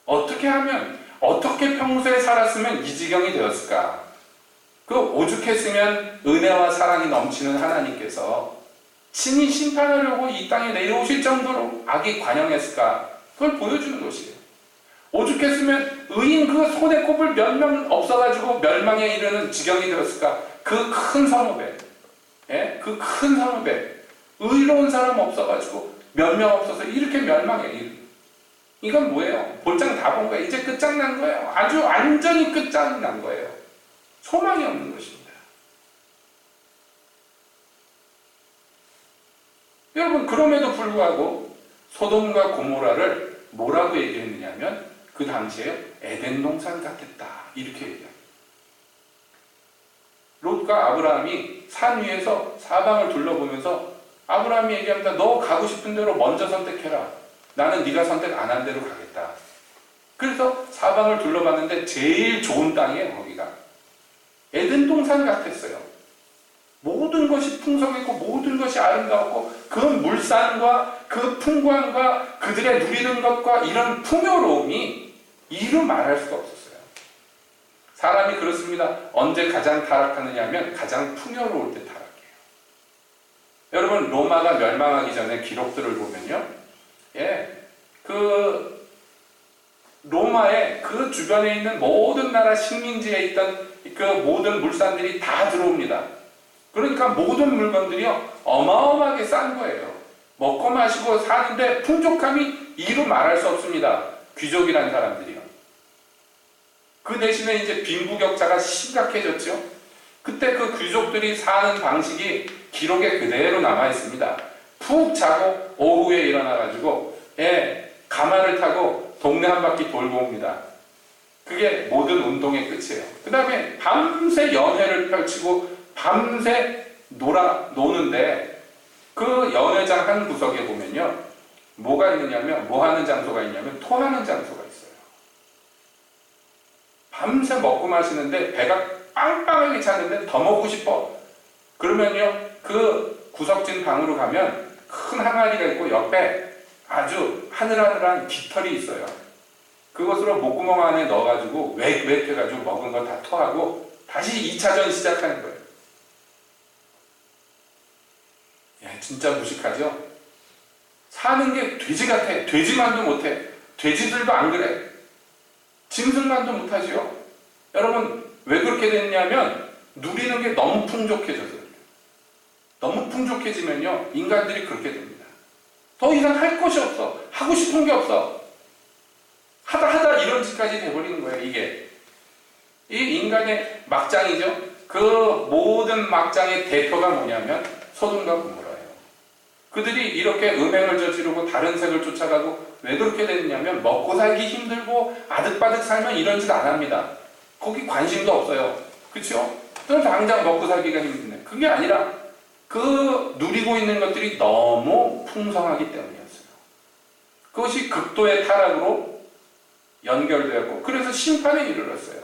어떻게 하면, 어떻게 평소에 살았으면 이 지경이 되었을까? 그 오죽했으면 은혜와 사랑이 넘치는 하나님께서 친히 심판하려고 이 땅에 내려오실 정도로 악이 관영했을까? 그걸 보여주는 것이에요. 오죽했으면 의인 그 손에 꼽을 몇 명 없어가지고 멸망에 이르는 지경이 되었을까? 그 큰 성읍에, 그 큰 성읍에 의로운 사람 없어가지고 몇 명 없어서 이렇게 멸망해. 이건 뭐예요? 볼장 다 본 거예요. 이제 끝장난 거예요. 아주 완전히 끝장난 거예요. 소망이 없는 것입니다. 여러분 그럼에도 불구하고 소돔과 고모라를 뭐라고 얘기했느냐면 그 당시에 에덴 동산 같았다 이렇게 얘기합니다. 롯과 아브라함이 산 위에서 사방을 둘러보면서 아브라함이 얘기합니다. 너 가고 싶은 대로 먼저 선택해라. 나는 네가 선택 안 한 대로 가겠다. 그래서 사방을 둘러봤는데 제일 좋은 땅이에요. 거기가 에덴 동산 같았어요. 모든 것이 풍성했고 모든 것이 아름다웠고 그 물산과 그 풍광과 그들의 누리는 것과 이런 풍요로움이 이루 말할 수가 없었어요. 사람이 그렇습니다. 언제 가장 타락하느냐 하면 가장 풍요로울 때 타락해요. 여러분 로마가 멸망하기 전에 기록들을 보면요. 그 로마의 그 주변에 있는 모든 나라 식민지에 있던 그 모든 물산들이 다 들어옵니다. 그러니까 모든 물건들이요 어마어마하게 싼 거예요. 먹고 마시고 사는데 풍족함이 이루 말할 수 없습니다. 귀족이란 사람들이요. 그 대신에 이제 빈부격차가 심각해졌죠. 그때 그 귀족들이 사는 방식이 기록에 그대로 남아 있습니다. 푹 자고 오후에 일어나가지고 가마를 타고 동네 한 바퀴 돌고 옵니다. 그게 모든 운동의 끝이에요. 그 다음에 밤새 연회를 펼치고 밤새 노는데 그 연회장 한 구석에 보면요, 뭐가 있느냐면, 뭐 하는 장소가 있냐면 토하는 장소가 있어요. 밤새 먹고 마시는데 배가 빵빵하게 찼는데 더 먹고 싶어. 그러면요, 그 구석진 방으로 가면 큰 항아리가 있고 옆에 아주 하늘하늘한 깃털이 있어요. 그것으로 목구멍 안에 넣어가지고 웩웩 해가지고 먹은 거 다 토하고 다시 2차전 시작하는 거예요. 야, 진짜 무식하죠? 사는 게 돼지 같아. 돼지만도 못해. 돼지들도 안 그래. 짐승만도 못하지요. 여러분, 왜 그렇게 됐냐면 누리는 게 너무 풍족해져서. 너무 풍족해지면요, 인간들이 그렇게 됩니다. 더 이상 할 것이 없어. 하고 싶은 게 없어. 하다 이런 짓까지 돼버리는 거예요, 이게. 이 인간의 막장이죠. 그 모든 막장의 대표가 뭐냐면 소돔과 고모라예요. 그들이 이렇게 음행을 저지르고 다른 색을 쫓아가고 왜 그렇게 됐냐면 먹고 살기 힘들고 아득바득 살면 이런 짓 안 합니다. 거기 관심도 없어요. 그렇죠? 그럼 당장 먹고 살기가 힘드네. 그게 아니라 그 누리고 있는 것들이 너무 풍성하기 때문이었어요. 그것이 극도의 타락으로 연결되었고 그래서 심판에 이르렀어요.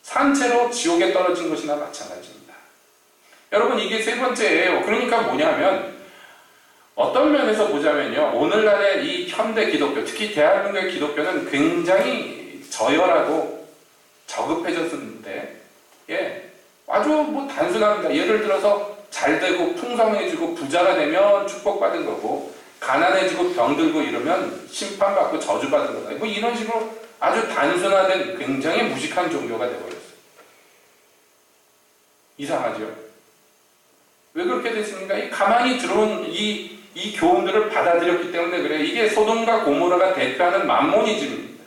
산채로 지옥에 떨어진 것이나 마찬가지입니다. 여러분, 이게 세 번째예요. 그러니까 뭐냐면 어떤 면에서 보자면요, 오늘날의 이 현대 기독교, 특히 대한민국의 기독교는 굉장히 저열하고 저급해졌는데, 아주 뭐 단순합니다. 예를 들어서 잘 되고 풍성해지고 부자가 되면 축복받은 거고, 가난해지고 병들고 이러면 심판받고 저주받은 거다. 뭐 이런 식으로 아주 단순화된 굉장히 무식한 종교가 되어버렸어요. 이상하죠? 왜 그렇게 됐습니까? 이 가만히 들어온 이 교훈들을 받아들였기 때문에 그래요. 이게 소돔과 고모라가 대표하는 맘모니즘입니다.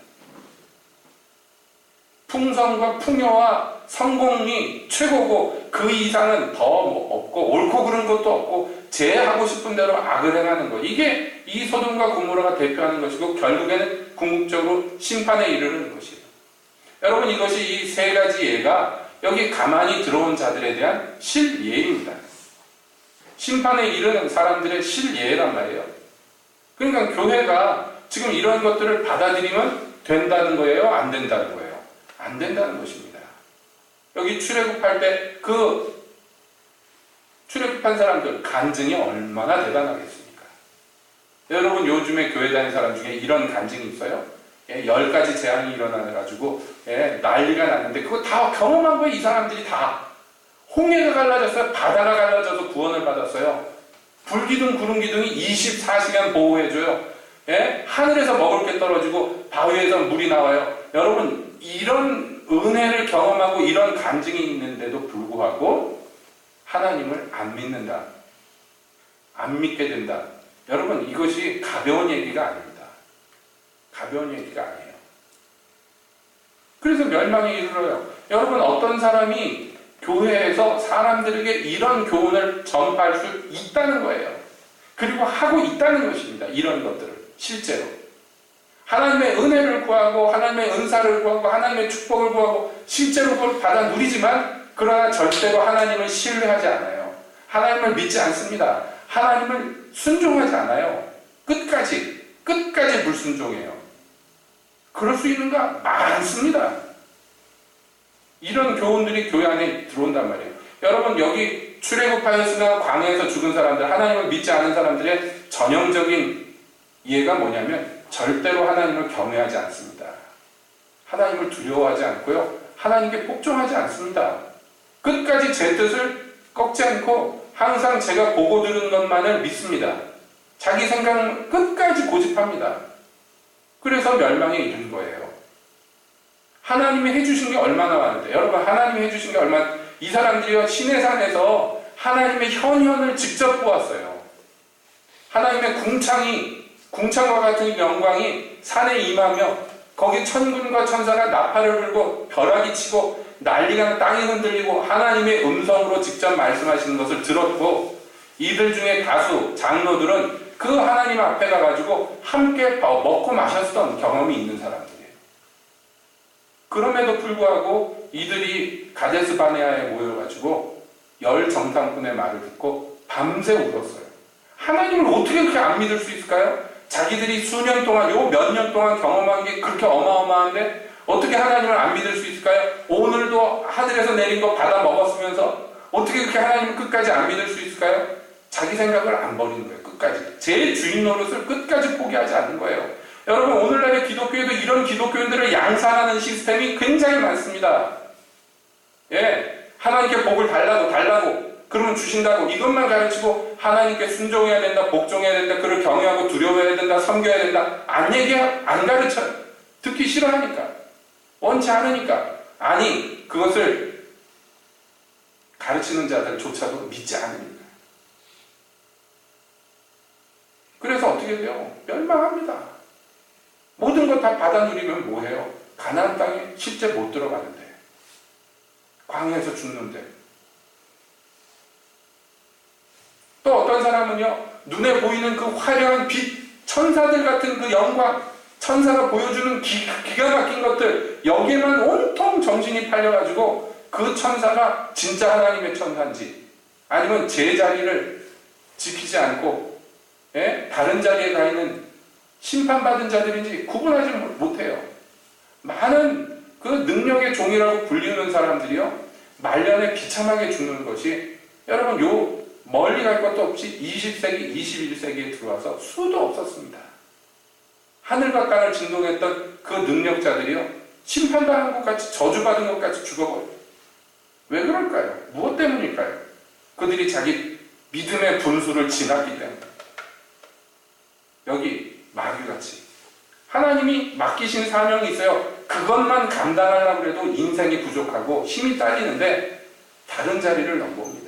풍성과 풍요와 성공이 최고고 그 이상은 더 없고 옳고 그른 것도 없고 제 하고 싶은 대로 악을 행하는 것. 이게 이 소돔과 고모라가 대표하는 것이고 결국에는 궁극적으로 심판에 이르는 것이에요. 여러분, 이것이 이 세 가지 예가 여기 가만히 들어온 자들에 대한 실예입니다. 심판에 이르는 사람들의 실예란 말이에요. 그러니까 교회가 지금 이런 것들을 받아들이면 된다는 거예요? 안 된다는 거예요? 안 된다는 것입니다. 여기 출애굽할 때 그 출애굽한 사람들 간증이 얼마나 대단하겠습니까? 여러분, 요즘에 교회 다니는 사람 중에 이런 간증이 있어요? 10가지 재앙이 일어나가지고 난리가 났는데 그거 다 경험한 거예요. 이 사람들이 다. 홍해가 갈라졌어요. 바다가 갈라져서 구원을 받았어요. 불기둥, 구름기둥이 24시간 보호해줘요. 하늘에서 먹을 게 떨어지고 바위에서 물이 나와요. 여러분, 이런 은혜를 경험하고 이런 간증이 있는데도 불구하고 하나님을 안 믿는다. 안 믿게 된다. 여러분, 이것이 가벼운 얘기가 아닙니다. 가벼운 얘기가 아니에요. 그래서 멸망에 이르러요. 여러분, 어떤 사람이 교회에서 사람들에게 이런 교훈을 전파할 수 있다는 거예요. 그리고 하고 있다는 것입니다. 이런 것들을 실제로. 하나님의 은혜를 구하고 하나님의 은사를 구하고 하나님의 축복을 구하고 실제로 그걸 받아 누리지만 그러나 절대로 하나님을 신뢰하지 않아요. 하나님을 믿지 않습니다. 하나님을 순종하지 않아요. 끝까지 불순종해요. 그럴 수 있는가? 많습니다. 이런 교훈들이 교회 안에 들어온단 말이에요. 여러분, 여기 출애굽하였으나 광야에서 죽은 사람들, 하나님을 믿지 않은 사람들의 전형적인 이해가 뭐냐면 절대로 하나님을 경외하지 않습니다. 하나님을 두려워하지 않고요. 하나님께 복종하지 않습니다. 끝까지 제 뜻을 꺾지 않고 항상 제가 보고 들은 것만을 믿습니다. 자기 생각을 끝까지 고집합니다. 그래서 멸망에 이른 거예요. 하나님이 해주신 게 얼마나 많은데, 여러분, 하나님이 해주신 게 얼마나, 이 사람들이요, 시내산에서 하나님의 현현을 직접 보았어요. 하나님의 궁창과 같은 영광이 산에 임하며 거기 천군과 천사가 나팔을 불고 벼락이 치고 난리가 나 땅이 흔들리고 하나님의 음성으로 직접 말씀하시는 것을 들었고 이들 중에 다수 장로들은 그 하나님 앞에 가가지고 함께 먹고 마셨던 경험이 있는 사람들이에요. 그럼에도 불구하고 이들이 가데스 바네아에 모여가지고 열 정탐꾼의 말을 듣고 밤새 울었어요. 하나님을 어떻게 그렇게 안 믿을 수 있을까요? 자기들이 수년 동안, 몇 년 동안 경험한 게 그렇게 어마어마한데 어떻게 하나님을 안 믿을 수 있을까요? 오늘도 하늘에서 내린 거 받아 먹었으면서 어떻게 그렇게 하나님을 끝까지 안 믿을 수 있을까요? 자기 생각을 안 버리는 거예요. 끝까지. 제 주인 노릇을 끝까지 포기하지 않는 거예요. 여러분, 오늘날의 기독교에도 이런 기독교인들을 양산하는 시스템이 굉장히 많습니다. 예, 하나님께 복을 달라고 그러면 주신다고 이것만 가르치고 하나님께 순종해야 된다, 복종해야 된다, 그를 경외하고 두려워해야 된다, 섬겨야 된다, 안 가르쳐요. 듣기 싫어하니까, 원치 않으니까. 아니, 그것을 가르치는 자들조차도 믿지 않습니다. 그래서 어떻게 돼요? 멸망합니다. 모든 것 다 받아 누리면 뭐해요? 가나안 땅에 실제 못 들어가는데, 광야에서 죽는데. 또 어떤 사람은요, 눈에 보이는 그 화려한 빛, 천사들 같은 그 영광, 천사가 보여주는 기가 막힌 것들, 여기에만 온통 정신이 팔려가지고 그 천사가 진짜 하나님의 천사인지 아니면 제 자리를 지키지 않고 다른 자리에 가 있는 심판받은 자들인지 구분하지 못해요. 많은 그 능력의 종이라고 불리는 사람들이요, 말년에 비참하게 죽는 것이, 여러분, 멀리 갈 것도 없이 20세기, 21세기에 들어와서 수도 없었습니다. 하늘과 땅을 진동했던 그 능력자들이요, 심판당한 것 같이, 저주받은 것 같이 죽어버려요. 왜 그럴까요? 무엇 때문일까요? 그들이 자기 믿음의 분수를 지났기 때문에. 여기 마귀같이 하나님이 맡기신 사명이 있어요. 그것만 감당하려고 해도 인생이 부족하고 힘이 딸리는데 다른 자리를 넘봅니다.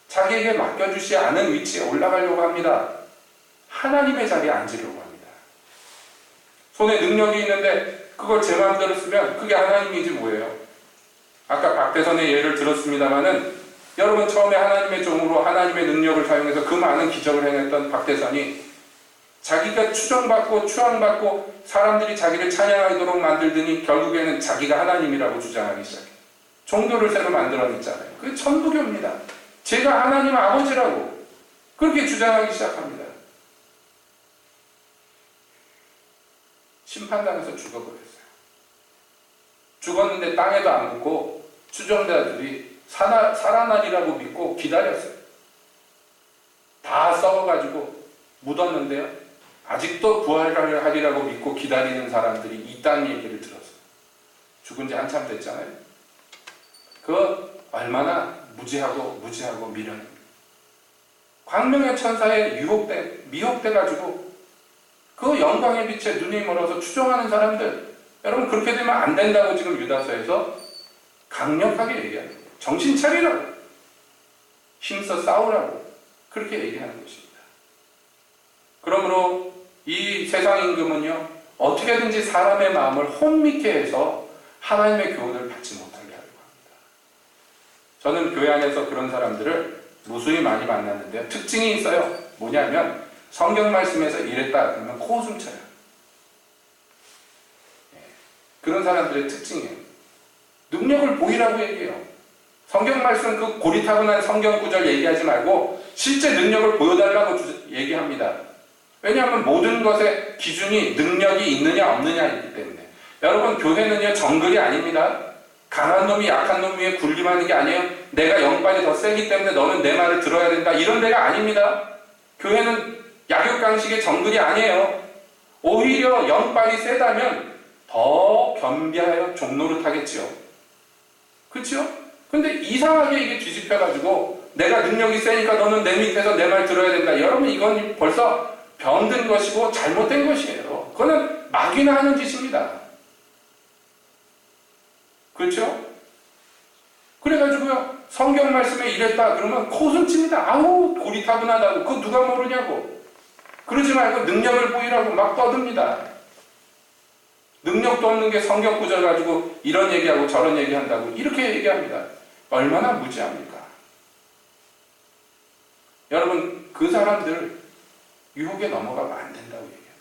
자기에게 맡겨주지 않은 위치에 올라가려고 합니다. 하나님의 자리에 앉으려고 합니다. 손에 능력이 있는데 그걸 제 마음대로 쓰면 그게 하나님이지 뭐예요. 아까 박대선의 예를 들었습니다마는, 여러분, 처음에 하나님의 종으로 하나님의 능력을 사용해서 그 많은 기적을 행했던 박대선이 자기가 추종받고 추앙받고 사람들이 자기를 찬양하도록 만들더니 결국에는 자기가 하나님이라고 주장하기 시작해요. 종교를 새로 만들어냈잖아요. 그게 천부교입니다. 제가 하나님 아버지라고 그렇게 주장하기 시작합니다. 심판당해서 죽어버렸어요. 죽었는데 땅에도 안 묻고 추종자들이 살아나리라고 믿고 기다렸어요. 다 썩어가지고 묻었는데요, 아직도 부활을 하리라고 믿고 기다리는 사람들이 있다는 얘기를 들었어요. 죽은 지 한참 됐잖아요. 그 얼마나 무지하고 미련입니다. 광명의 천사에 미혹돼가지고 그 영광의 빛에 눈이 멀어서 추종하는 사람들, 여러분, 그렇게 되면 안 된다고 지금 유다서에서 강력하게 얘기하는 거예요. 정신 차리라고, 힘써 싸우라고 그렇게 얘기하는 것입니다. 그러므로 이 세상 임금은요, 어떻게든지 사람의 마음을 혼미케 해서 하나님의 교훈을 받지 못하게 하려고 합니다. 저는 교회 안에서 그런 사람들을 무수히 많이 만났는데요, 특징이 있어요. 뭐냐면 성경 말씀에서 이랬다 그러면 코웃음 쳐요. 그런 사람들의 특징이에요. 능력을 보이라고 얘기해요. 성경 말씀 그 고리타분한 성경 구절 얘기하지 말고 실제 능력을 보여달라고 얘기합니다. 왜냐하면 모든 것의 기준이 능력이 있느냐 없느냐이기 때문에. 여러분, 교회는요, 정글이 아닙니다. 강한 놈이 약한 놈 위에 군림하는 게 아니에요. 내가 영빨이 더 세기 때문에 너는 내 말을 들어야 된다, 이런 데가 아닙니다. 교회는 약육강식의 정글이 아니에요. 오히려 영빨이 세다면 더 겸비하여 종노릇 하겠지요. 그렇죠? 근데 이상하게 이게 뒤집혀가지고 내가 능력이 세니까 너는 내 밑에서 내 말 들어야 된다. 여러분, 이건 벌써 병든 것이고 잘못된 것이에요. 그거는 마귀나 하는 짓입니다. 그렇죠? 그래가지고요, 성경 말씀에 이랬다 그러면 코웃음 칩니다. 아우, 고리타분하다고. 그거 누가 모르냐고. 그러지 말고 능력을 보이라고 막 떠듭니다. 능력도 없는 게 성경 구절 가지고 이런 얘기하고 저런 얘기한다고 이렇게 얘기합니다. 얼마나 무지합니까? 여러분, 그 사람들 유혹에 넘어가면 안 된다고 얘기해요.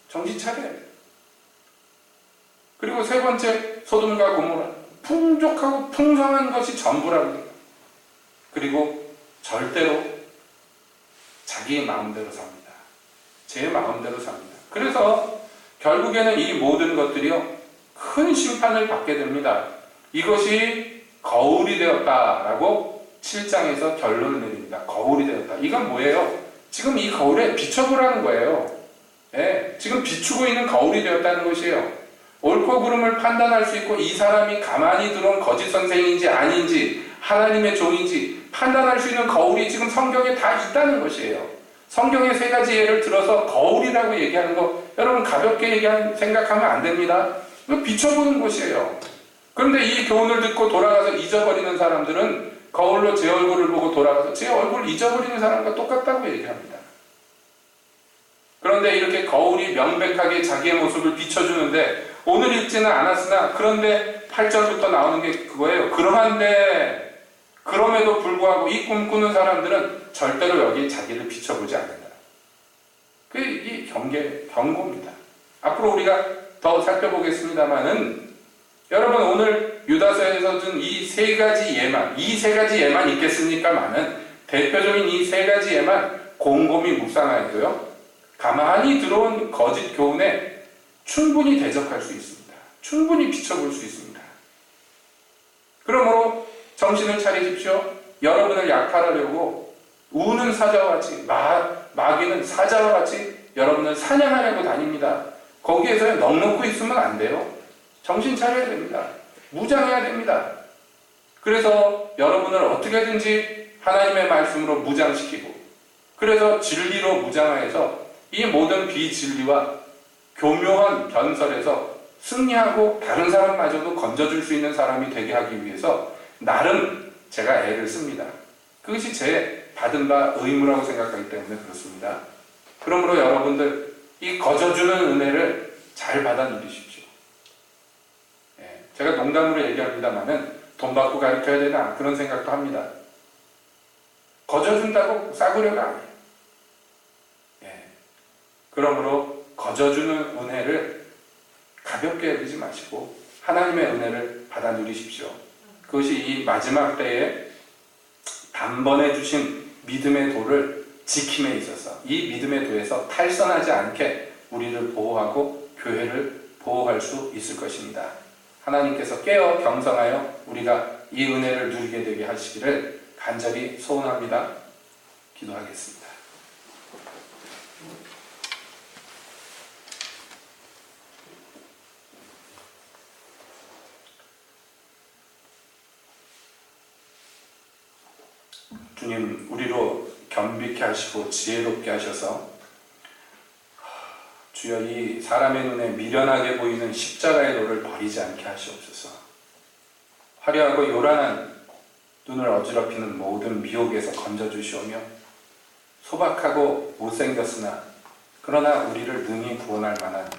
정신 차려야 돼요. 그리고 세 번째, 소돔과 고모라. 풍족하고 풍성한 것이 전부라고 해요. 그리고 절대로 자기의 마음대로 삽니다. 제 마음대로 삽니다. 그래서 결국에는 이 모든 것들이요, 큰 심판을 받게 됩니다. 이것이 거울이 되었다라고 7장에서 결론을 내립니다. 거울이 되었다. 이건 뭐예요? 지금 이 거울에 비춰보라는 거예요. 예, 지금 비추고 있는 거울이 되었다는 것이에요. 옳고 그름을 판단할 수 있고 이 사람이 가만히 들어온 거짓 선생인지 아닌지 하나님의 종인지 판단할 수 있는 거울이 지금 성경에 다 있다는 것이에요. 성경의 세 가지 예를 들어서 거울이라고 얘기하는 거 여러분 가볍게 생각하면 안 됩니다. 이거 비춰보는 것이에요. 그런데 이 교훈을 듣고 돌아가서 잊어버리는 사람들은 거울로 제 얼굴을 보고 돌아가서 제 얼굴을 잊어버리는 사람과 똑같다고 얘기합니다. 그런데 이렇게 거울이 명백하게 자기의 모습을 비춰주는데 오늘 읽지는 않았으나 그런데 8절부터 나오는 게 그거예요. 그러한데 그럼에도 불구하고 이 꿈꾸는 사람들은 절대로 여기 자기를 비춰보지 않는다. 그게 이 경고입니다. 앞으로 우리가 더 살펴보겠습니다만은 여러분 오늘 유다서에서 준 이 세 가지 예만 있겠습니까만은 대표적인 이 세 가지 예만 곰곰이 묵상하여도요 가만히 들어온 거짓 교훈에 충분히 대적할 수 있습니다. 충분히 비춰볼 수 있습니다. 그러므로 정신을 차리십시오. 여러분을 약탈하려고 우는 사자와 같이 마귀는 사자와 같이 여러분을 사냥하려고 다닙니다. 거기에서 넋놓고 있으면 안 돼요. 정신 차려야 됩니다. 무장해야 됩니다. 그래서 여러분을 어떻게든지 하나님의 말씀으로 무장시키고 그래서 진리로 무장하여서 이 모든 비진리와 교묘한 변설에서 승리하고 다른 사람마저도 건져줄 수 있는 사람이 되게 하기 위해서 나름 제가 애를 씁니다. 그것이 제 받은 바 의무라고 생각하기 때문에 그렇습니다. 그러므로 여러분들 이 거저주는 은혜를 잘 받아 누리십시오. 제가 농담으로 얘기합니다만은 돈 받고 가르쳐야 되나 그런 생각도 합니다. 거저준다고 싸구려가 아니에요. 그러므로 거저주는 은혜를 가볍게 여기지 마시고 하나님의 은혜를 받아 누리십시오. 그것이 이 마지막 때에 단번에 주신 믿음의 도를 지킴에 있어서 이 믿음의 도에서 탈선하지 않게 우리를 보호하고 교회를 보호할 수 있을 것입니다. 하나님께서 깨어 경성하여 우리가 이 은혜를 누리게 되게 하시기를 간절히 소원합니다. 기도하겠습니다. 주님, 우리로 겸비케 하시고 지혜롭게 하셔서 주여 이 사람의 눈에 미련하게 보이는 십자가의 도를 버리지 않게 하시옵소서. 화려하고 요란한 눈을 어지럽히는 모든 미혹에서 건져주시오며 소박하고 못생겼으나 그러나 우리를 능히 구원할 만한